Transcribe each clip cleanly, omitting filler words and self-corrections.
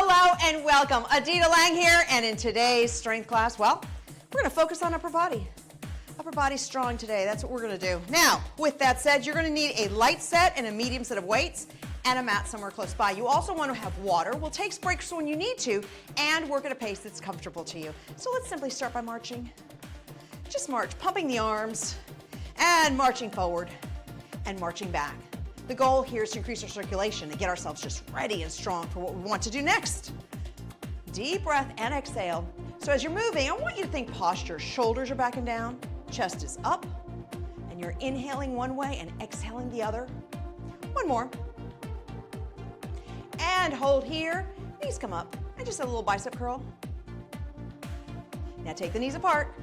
Hello and welcome. Adita Lang here, and in today's strength class, well, we're going to focus on upper body. Upper body strong today. That's what we're going to do. Now, with that said, you're going to need a light set and a medium set of weights and a mat somewhere close by. You also want to have water. We'll take breaks when you need to and work at a pace that's comfortable to you. So let's simply start by marching. Just march, pumping the arms and marching forward and marching back. The goal here is to increase our circulation and get ourselves just ready and strong for what we want to do next. Deep breath and exhale. So as you're moving, I want you to think posture. Shoulders are back and down, chest is up, and you're inhaling one way and exhaling the other. One more. And hold here, knees come up, and just a little bicep curl. Now take the knees apart,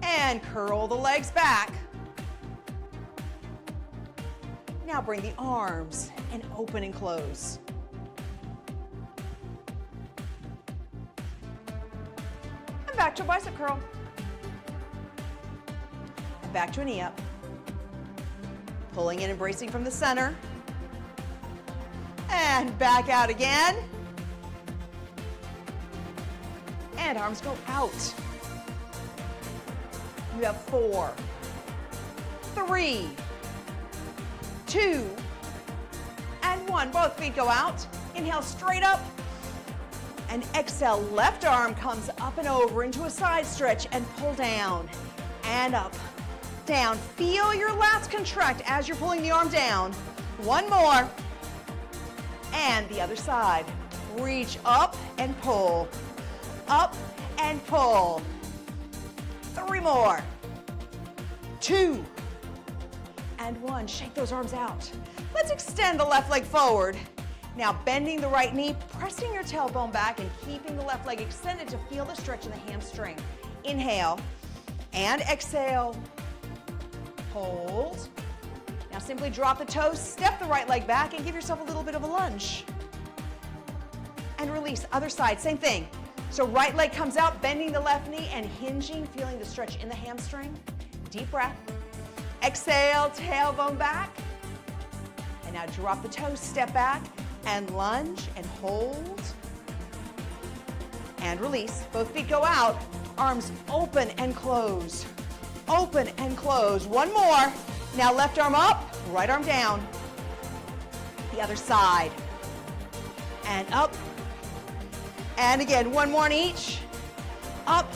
and curl the legs back. Now bring the arms and open and close. And back to a bicep curl. And back to a knee up. Pulling in and bracing from the center. And back out again. And arms go out. You have 4, 3, 2, and 1. Both feet go out. Inhale straight up. And exhale, left arm comes up and over into a side stretch and pull down and up, down. Feel your lats contract as you're pulling the arm down. One more. And the other side. Reach up and pull. Up and pull. 3 more. 2 and 1. Shake those arms out. Let's extend the left leg forward. Now bending the right knee, pressing your tailbone back and keeping the left leg extended to feel the stretch in the hamstring. Inhale and exhale. Hold. Now simply drop the toes, step the right leg back and give yourself a little bit of a lunge. And release. Other side, same thing. So right leg comes out, bending the left knee and hinging, feeling the stretch in the hamstring. Deep breath. Exhale, tailbone back. And now drop the toes, step back and lunge and hold. And release. Both feet go out. Arms open and close. Open and close. One more. Now left arm up, right arm down. The other side. And up. And again, one more on each. Up.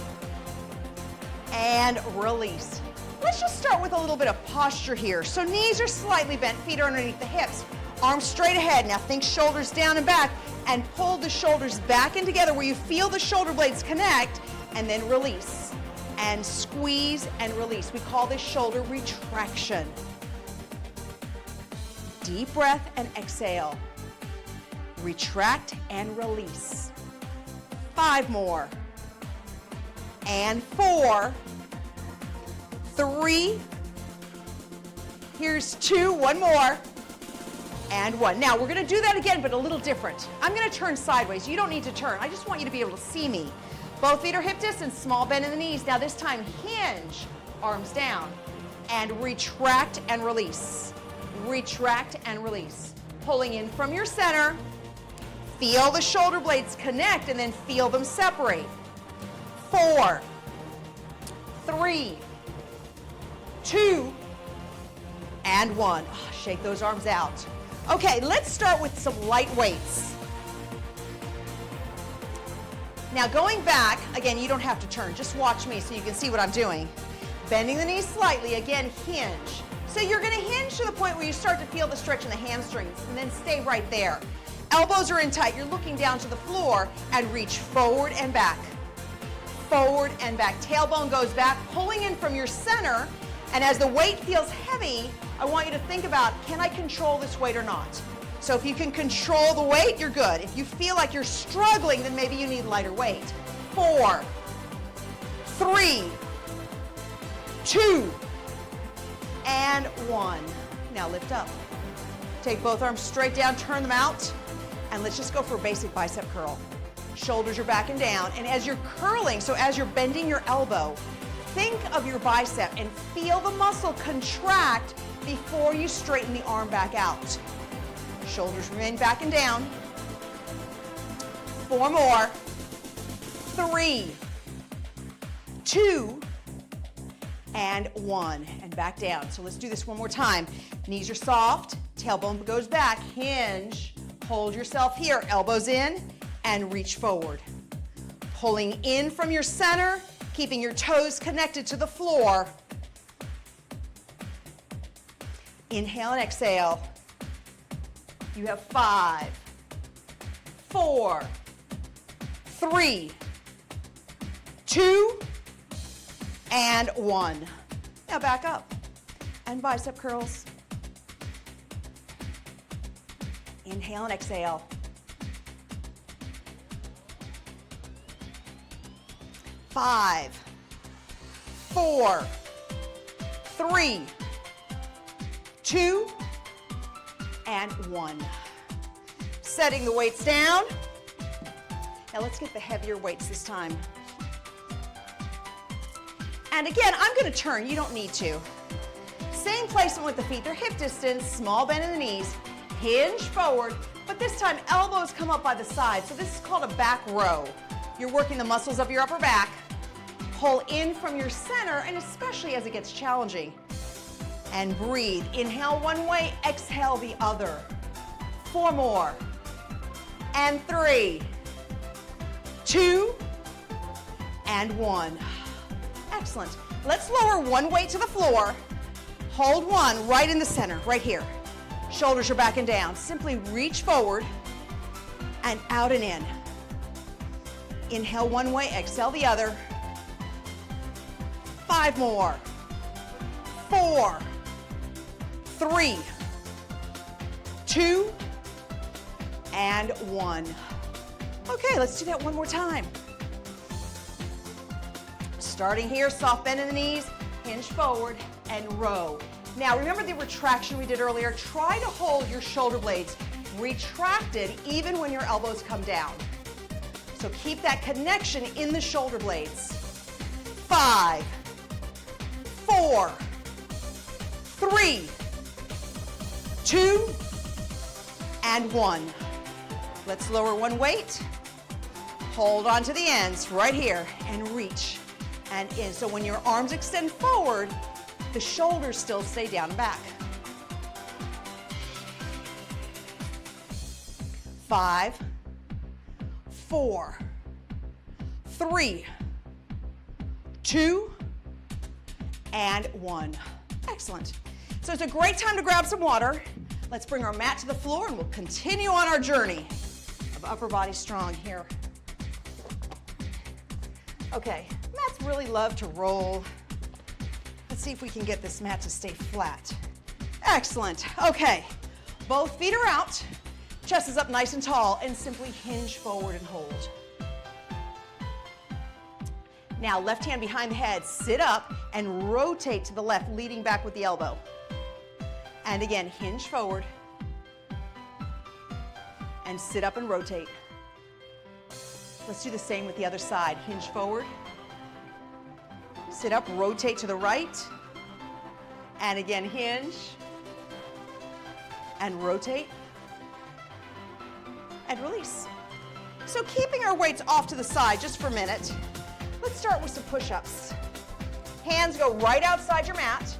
And release. Let's just start with a little bit of posture here. So knees are slightly bent, feet are underneath the hips. Arms straight ahead. Now think shoulders down and back and pull the shoulders back and together where you feel the shoulder blades connect and then release. And squeeze and release. We call this shoulder retraction. Deep breath and exhale. Retract and release. 5 more. And 4. 3, here's 2, one more, and 1. Now we're going to do that again, but a little different. I'm going to turn sideways. You don't need to turn. I just want you to be able to see me. Both feet are hip distance, small bend in the knees. Now this time hinge, arms down, and retract and release. Retract and release. Pulling in from your center, feel the shoulder blades connect and then feel them separate. 4, 3, 2, and 1. Oh, shake those arms out. Okay, let's start with some light weights. Now going back, again, you don't have to turn. Just watch me so you can see what I'm doing. Bending the knees slightly, again, hinge. So you're going to hinge to the point where you start to feel the stretch in the hamstrings, and then stay right there. Elbows are in tight. You're looking down to the floor and reach forward and back. Forward and back. Tailbone goes back, pulling in from your center. And as the weight feels heavy, I want you to think about, can I control this weight or not? So if you can control the weight, you're good. If you feel like you're struggling, then maybe you need lighter weight. 4, 3, 2, and 1. Now lift up. Take both arms straight down, turn them out, and let's just go for a basic bicep curl. Shoulders are back and down, and as you're curling, so as you're bending your elbow, think of your bicep and feel the muscle contract before you straighten the arm back out. Shoulders remain back and down. 4 more. 3, 2, and 1. And back down. So let's do this one more time. Knees are soft, tailbone goes back, hinge, hold yourself here, elbows in, and reach forward. Pulling in from your center, keeping your toes connected to the floor. Inhale and exhale. You have 5, 4, 3, 2, and 1. Now back up and bicep curls. Inhale and exhale. 5, 4, 3, 2, and 1. Setting the weights down. Now let's get the heavier weights this time. And again, I'm going to turn. You don't need to. Same placement with the feet. They're hip distance, small bend in the knees, hinge forward, but this time elbows come up by the side. So this is called a back row. You're working the muscles of your upper back. Pull in from your center, and especially as it gets challenging. And breathe. Inhale one way, exhale the other. 4 more. And 3, 2, and 1. Excellent. Let's lower one weight to the floor. Hold one right in the center, right here. Shoulders are back and down. Simply reach forward and out and in. Inhale one way, exhale the other. 5 more. 4, 3, 2, and 1. Okay, let's do that one more time. Starting here, soft bend in the knees, hinge forward, and row. Now, remember the retraction we did earlier? Try to hold your shoulder blades retracted even when your elbows come down. So keep that connection in the shoulder blades. 5, 4, 3, 2, and 1. Let's lower one weight. Hold on to the ends right here and reach and in. So when your arms extend forward, the shoulders still stay down and back. 5, 4, 3, 2, and 1. Excellent. So it's a great time to grab some water. Let's bring our mat to the floor and we'll continue on our journey of upper body strong here. Okay, mats really love to roll. Let's see if we can get this mat to stay flat. Excellent. Okay, both feet are out, chest is up nice and tall, and simply hinge forward and hold. Now, left hand behind the head, sit up and rotate to the left, leading back with the elbow. And again, hinge forward and sit up and rotate. Let's do the same with the other side. Hinge forward, sit up, rotate to the right, and again, hinge and rotate and release. So keeping our weights off to the side just for a minute, let's start with some push-ups. Hands go right outside your mat.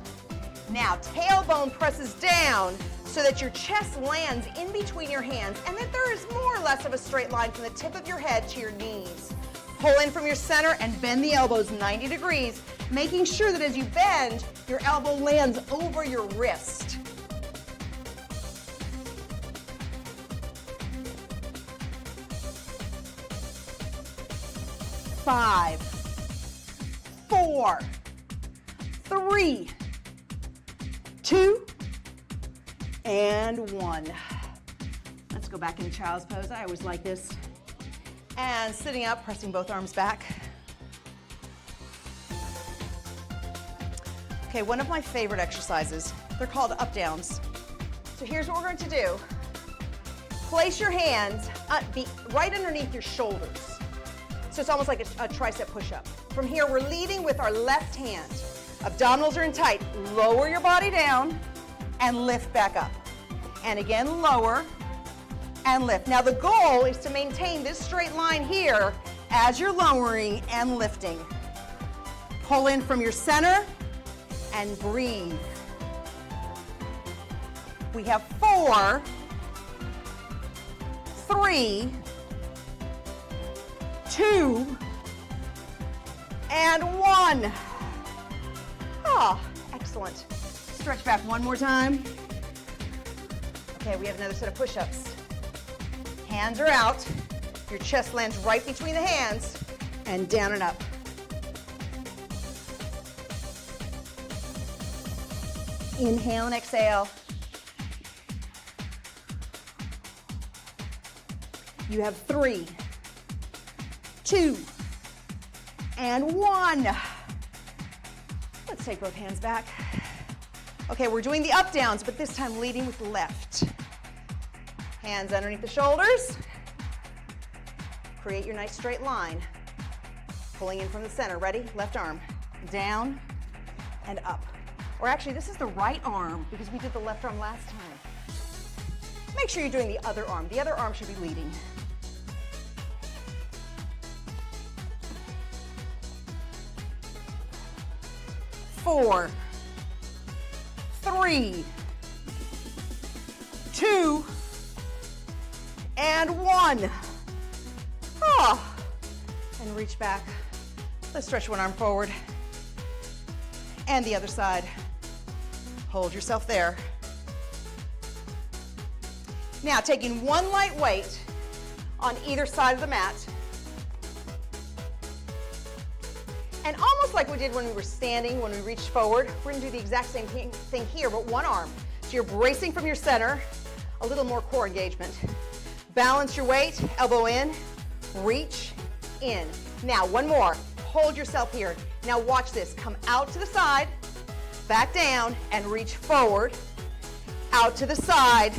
Now, tailbone presses down so that your chest lands in between your hands and that there is more or less of a straight line from the tip of your head to your knees. Pull in from your center and bend the elbows 90 degrees, making sure that as you bend, your elbow lands over your wrist. Five, 4, 3, 2, and 1. Let's go back into child's pose. I always like this. And sitting up, pressing both arms back. Okay, one of my favorite exercises. They're called up-downs. So here's what we're going to do. Place your hands right underneath your shoulders. So it's almost like a tricep push-up. From here, we're leading with our left hand. Abdominals are in tight. Lower your body down and lift back up. And again, lower and lift. Now the goal is to maintain this straight line here as you're lowering and lifting. Pull in from your center and breathe. We have 4, 3, 2, and 1. Oh, excellent. Stretch back one more time. Okay, we have another set of push-ups. Hands are out. Your chest lands right between the hands, and down and up. Inhale and exhale. You have 3, 2, and 1. Let's take both hands back. Okay, we're doing the up downs, but this time leading with the left. Hands underneath the shoulders. Create your nice straight line. Pulling in from the center. Ready? Left arm. Down and up. Or actually, this is the right arm because we did the left arm last time. Make sure you're doing the other arm. The other arm should be leading. Four, 3, 2, and 1. Oh, and reach back. Let's stretch one arm forward. And the other side. Hold yourself there. Now, taking one light weight on either side of the mat. And almost like we did when we were standing, when we reached forward, we're gonna do the exact same thing here, but one arm. So you're bracing from your center, a little more core engagement. Balance your weight, elbow in, reach in. Now, one more. Hold yourself here. Now watch this. Come out to the side, back down, and reach forward. Out to the side,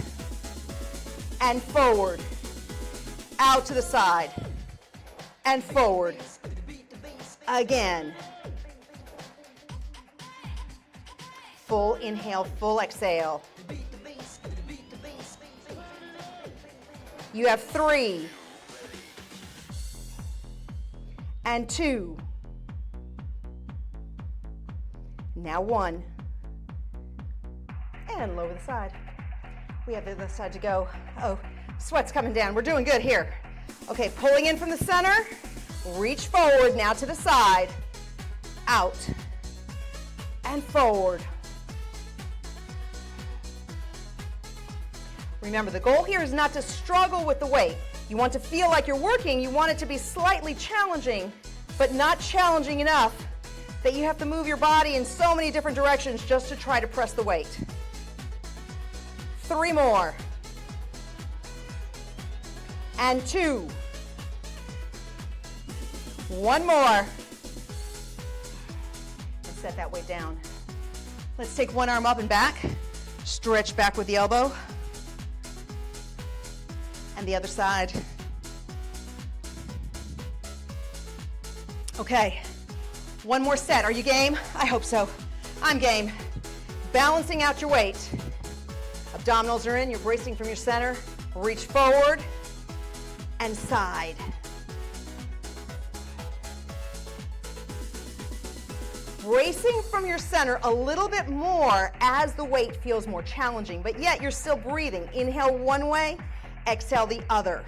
and forward. Out to the side, and forward. Again. Full inhale, full exhale. You have 3, and 2. Now 1. And lower the side. We have the other side to go. Oh, sweat's coming down. We're doing good here. Okay, pulling in from the center. Reach forward, now to the side. Out. And forward. Remember, the goal here is not to struggle with the weight. You want to feel like you're working. You want it to be slightly challenging, but not challenging enough that you have to move your body in so many different directions just to try to press the weight. 3 more. And 2. 1 more. And set that weight down. Let's take one arm up and back. Stretch back with the elbow. And the other side. Okay, one more set. Are you game? I hope so. I'm game. Balancing out your weight. Abdominals are in, you're bracing from your center. Reach forward and side. Bracing from your center a little bit more as the weight feels more challenging, but yet you're still breathing. Inhale one way, exhale the other.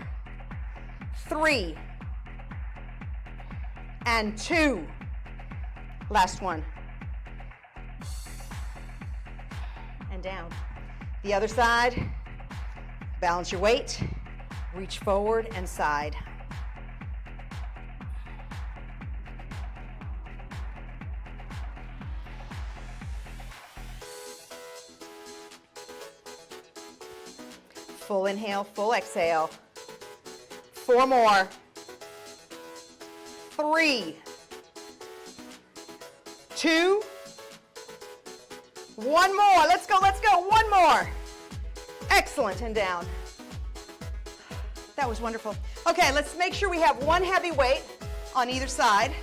3, and 2. Last one. And down. The other side. Balance your weight. Reach forward and side. Full inhale, full exhale. 4 more. 3, 2, 1 more. Let's go, let's go. 1 more. Excellent, and down. That was wonderful. Okay, let's make sure we have one heavy weight on either side.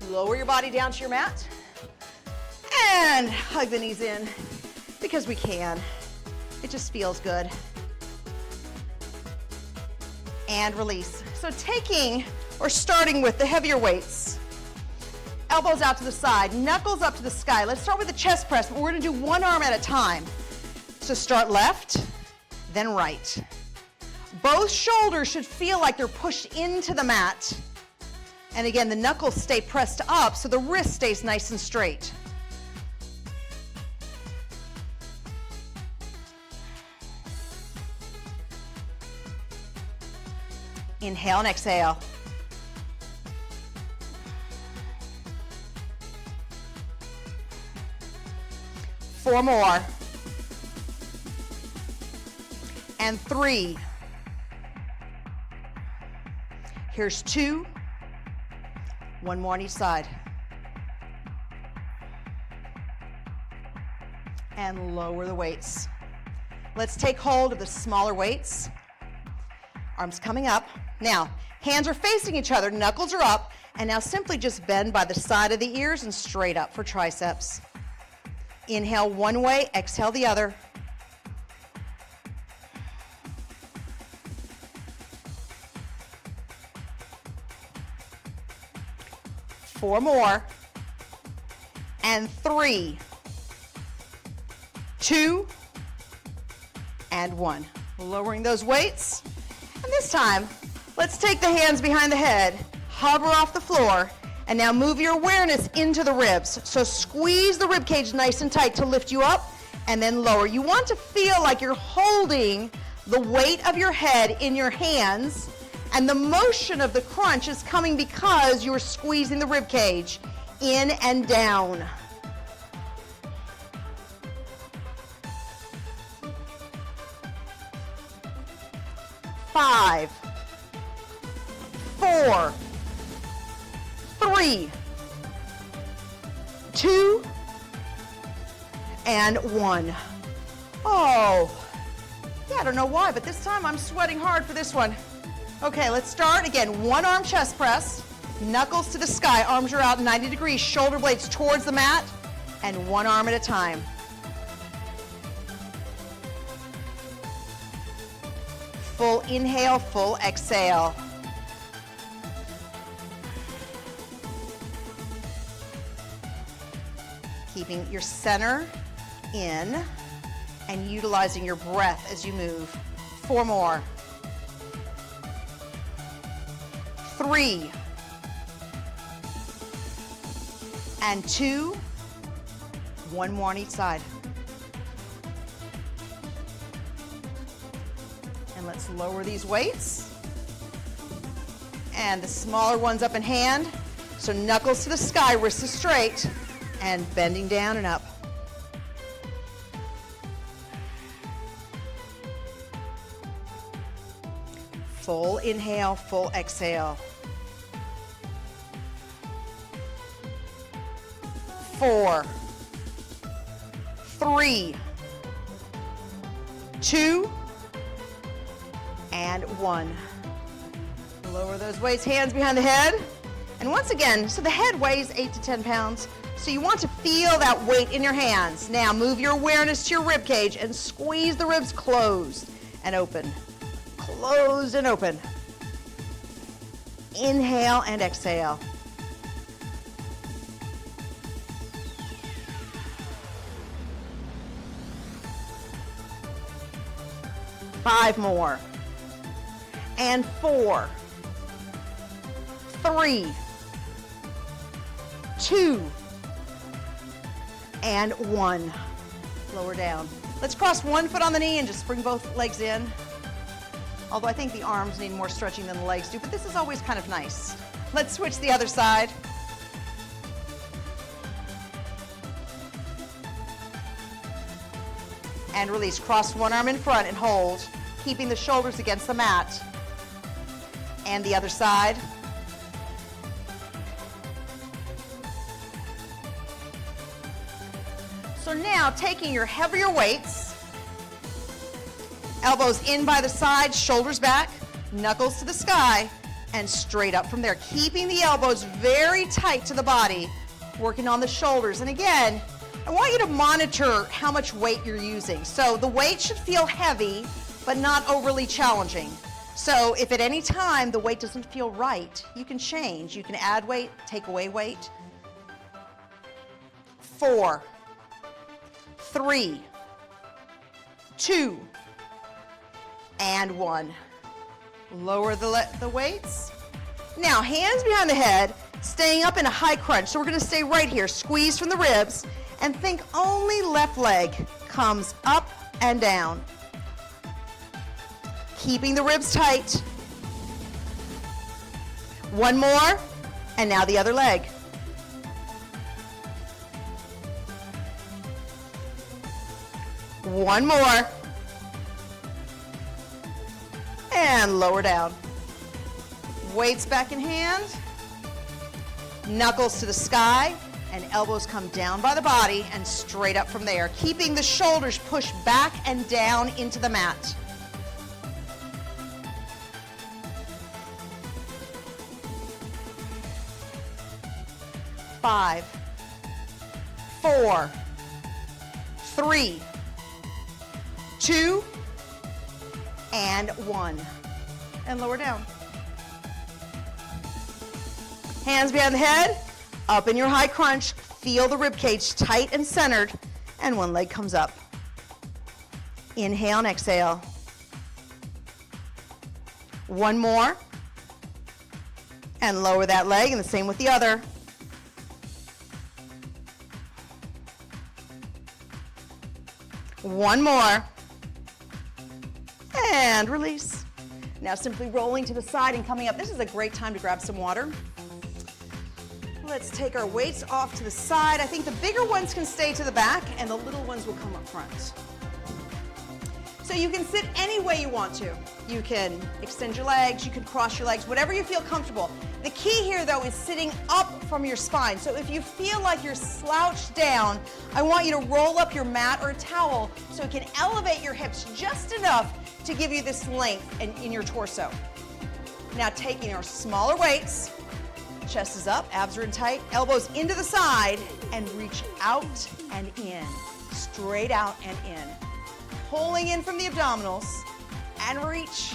Lower your body down to your mat. And hug the knees in because we can. It just feels good. and release. So taking or starting with the heavier weights, elbows out to the side, knuckles up to the sky. Let's start with the chest press, but we're gonna do one arm at a time. So start left, then right. Both shoulders should feel like they're pushed into the mat. And again, the knuckles stay pressed up so the wrist stays nice and straight. Inhale and exhale. Four more. And three. Here's two. One more on each side. And lower the weights. Let's take hold of the smaller weights. Arms coming up. Now, hands are facing each other, knuckles are up, and now simply just bend by the side of the ears and straight up for triceps. Inhale one way, exhale the other. Four more. And three, two, and one. Lowering those weights. And this time, let's take the hands behind the head, hover off the floor, and now move your awareness into the ribs. So squeeze the rib cage nice and tight to lift you up, and then lower. You want to feel like you're holding the weight of your head in your hands, and the motion of the crunch is coming because you're squeezing the rib cage in and down. Five, four, three, two, and one. Oh, yeah, I don't know why, but this time I'm sweating hard for this one. Okay, let's start again. One arm chest press, knuckles to the sky, arms are out 90 degrees, shoulder blades towards the mat, and one arm at a time. Full inhale, full exhale. Keeping your center in and utilizing your breath as you move. Four more. Three. And two. One more on each side. And let's lower these weights. And the smaller ones up in hand. So knuckles to the sky, wrists are straight, and bending down and up. Full inhale, full exhale. 4, 3, 2, and 1. Lower those weights, hands behind the head. And once again, so the head weighs 8 to 10 pounds. So you want to feel that weight in your hands. Now move your awareness to your rib cage and squeeze the ribs closed and open. Closed and open. Inhale and exhale. Five more. And 4, 3, 2, and 1. Lower down. Let's cross one foot on the knee and just bring both legs in. Although I think the arms need more stretching than the legs do, but this is always kind of nice. Let's switch the other side. And release. Cross one arm in front and hold, keeping the shoulders against the mat. And the other side. So now taking your heavier weights, elbows in by the side, shoulders back, knuckles to the sky, and straight up from there. Keeping the elbows very tight to the body, working on the shoulders. And again, I want you to monitor how much weight you're using. So the weight should feel heavy, but not overly challenging. So if at any time the weight doesn't feel right, you can change. You can add weight, take away weight. 4, 3, 2, and 1. Lower the weights. Now, hands behind the head, staying up in a high crunch. So we're going to stay right here. Squeeze from the ribs, and think only left leg comes up and down. Keeping the ribs tight. One more, and now the other leg. One more. And lower down. Weights back in hand. Knuckles to the sky, and elbows come down by the body and straight up from there, keeping the shoulders pushed back and down into the mat. Five, 4, 3, 2, and 1. And lower down. Hands behind the head, up in your high crunch. Feel the rib cage tight and centered, and one leg comes up. Inhale and exhale. One more, and lower that leg, and the same with the other. One more, and release. Now simply rolling to the side and coming up. This is a great time to grab some water. Let's take our weights off to the side. I think the bigger ones can stay to the back and the little ones will come up front. So you can sit any way you want to. You can extend your legs, you can cross your legs, whatever you feel comfortable. The key here though is sitting up from your spine. So if you feel like you're slouched down, I want you to roll up your mat or a towel so it can elevate your hips just enough to give you this length in your torso. Now taking our smaller weights, chest is up, abs are in tight, elbows into the side, and reach out and in, straight out and in. Pulling in from the abdominals, and reach.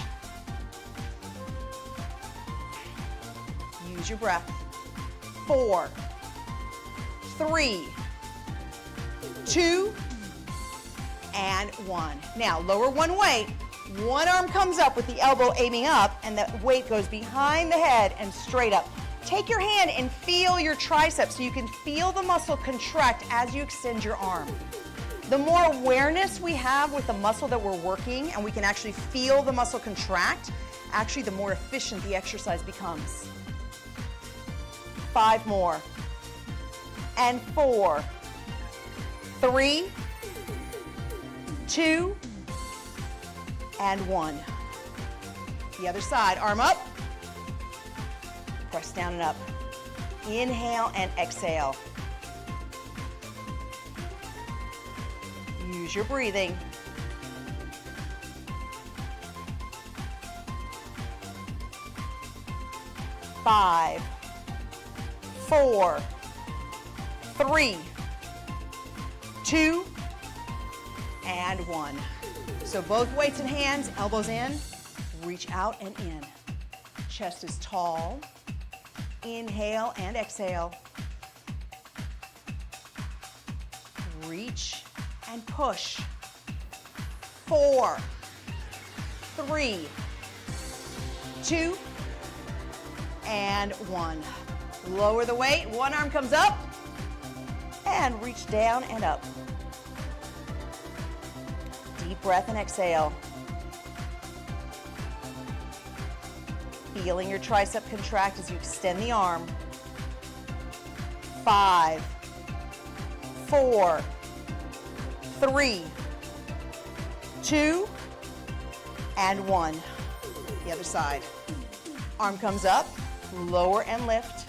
Use your breath. 4, 3, 2, and 1. Now lower one weight. One arm comes up with the elbow aiming up, and the weight goes behind the head and straight up. Take your hand and feel your triceps so you can feel the muscle contract as you extend your arm. The more awareness we have with the muscle that we're working and we can actually feel the muscle contract, actually the more efficient the exercise becomes. 5 more. And 4, 3, 2, and 1. The other side, arm up. Press down and up. Inhale and exhale. Use your breathing. Five, 4, 3, 2, and 1. So both weights in hands, elbows in, reach out and in. Chest is tall. Inhale and exhale. Reach and push. 4, 3, 2, and 1. Lower the weight, one arm comes up, and reach down and up. Deep breath and exhale. Feeling your tricep contract as you extend the arm. 5, 4, 3, 2, and 1. The other side. Arm comes up, lower and lift.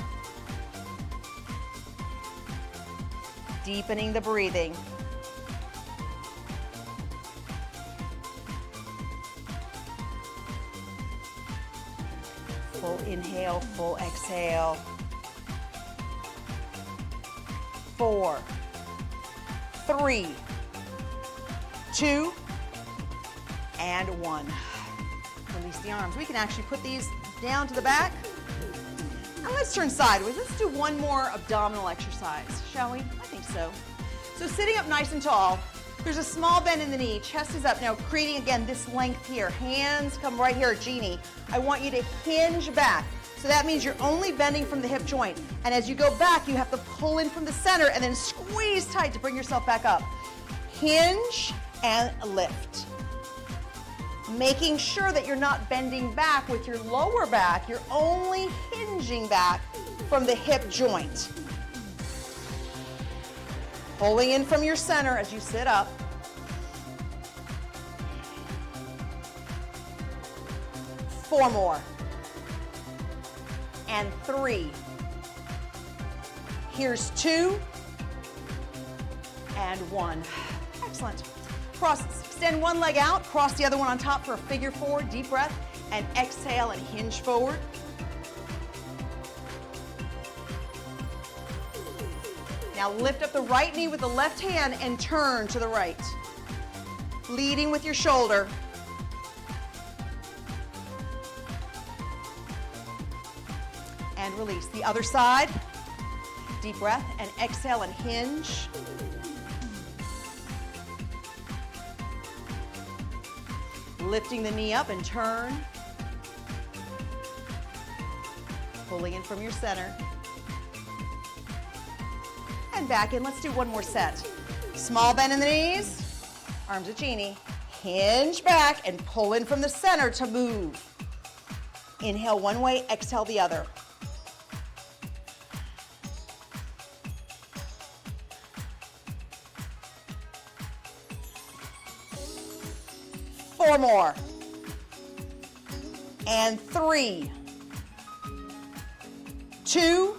Deepening the breathing. Full inhale, full exhale. 4, 3, 2, and 1. Release the arms. We can actually put these down to the back. And let's turn sideways. Let's do one more abdominal exercise, shall we? I think so. So sitting up nice and tall, there's a small bend in the knee, chest is up now, creating again this length here. Hands come right here, Genie. I want you to hinge back. So that means you're only bending from the hip joint. And as you go back, you have to pull in from the center and then squeeze tight to bring yourself back up. Hinge and lift. Making sure that you're not bending back with your lower back, you're only hinging back from the hip joint. Pulling in from your center as you sit up. Four more. And three. Here's two. And one. Excellent. Cross, extend one leg out, cross the other one on top for a figure four. Deep breath, and exhale and hinge forward. Now lift up the right knee with the left hand and turn to the right. Leading with your shoulder. And release. The other side. Deep breath and exhale and hinge. Lifting the knee up and turn. Pulling in from your center. And back in. Let's do one more set. Small bend in the knees. Arms at Genie. Hinge back and pull in from the center to move. Inhale one way, exhale the other. Four more. And three. Two.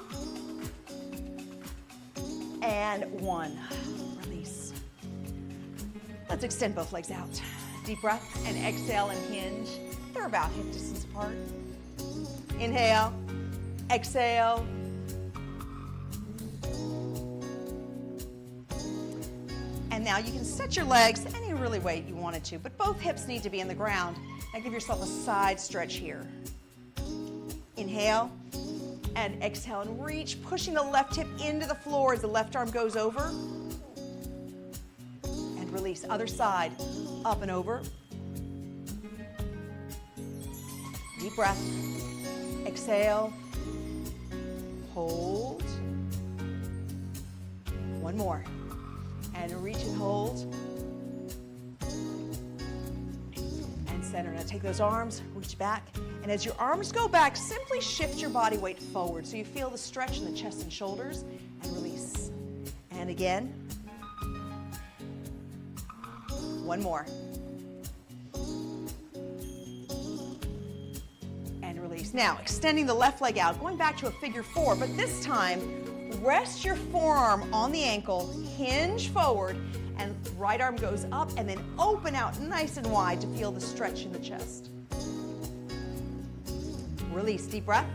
And one. Release. Let's extend both legs out. Deep breath and exhale and hinge. They're about hip distance apart. Inhale. Exhale. And now you can set your legs any really way you wanted to, but both hips need to be in the ground. Now give yourself a side stretch here. Inhale and exhale and reach, pushing the left hip into the floor as the left arm goes over. And release. Other side, up and over. Deep breath. Exhale. Hold. One more. And reach and hold. And center. Now take those arms, reach back. And as your arms go back, simply shift your body weight forward so you feel the stretch in the chest and shoulders, and release. And again. One more. And release. Now, extending the left leg out, going back to a figure four, but this time, rest your forearm on the ankle, hinge forward, and right arm goes up, and then open out nice and wide to feel the stretch in the chest. Release, deep breath,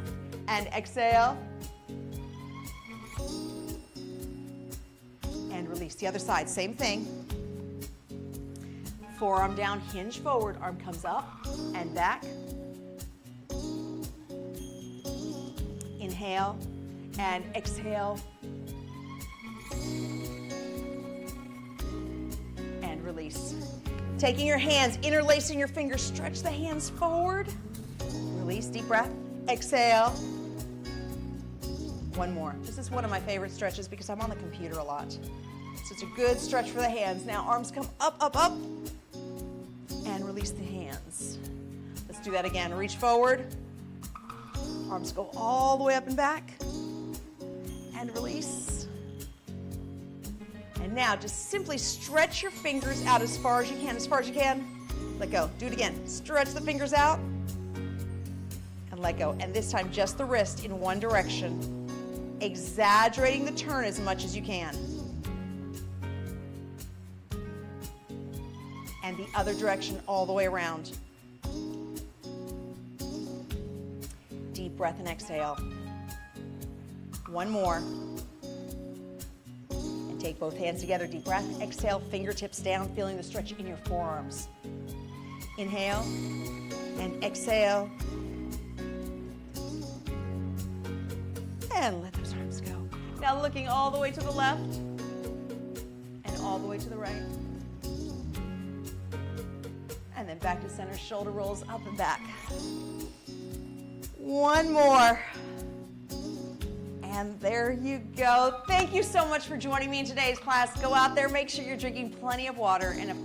and exhale. And release. The other side, same thing. Forearm down, hinge forward, arm comes up and back. Inhale and exhale. And release. Taking your hands, interlacing your fingers, stretch the hands forward. Release, deep breath, exhale. One more. This is one of my favorite stretches because I'm on the computer a lot. So it's a good stretch for the hands. Now arms come up, up, up, and release the hands. Let's do that again. Reach forward. Arms go all the way up and back. And release. And now just simply stretch your fingers out as far as you can, as far as you can. Let go. Do it again. Stretch the fingers out. And let go. And this time just the wrist in one direction. Exaggerating the turn as much as you can. And the other direction all the way around. Deep breath and exhale. One more. And take both hands together. Deep breath. Exhale. Fingertips down, feeling the stretch in your forearms. Inhale. And exhale. And let those arms go. Now looking all the way to the left and all the way to the right. And then back to center, shoulder rolls up and back. One more. And there you go. Thank you so much for joining me in today's class. Go out there, make sure you're drinking plenty of water, and of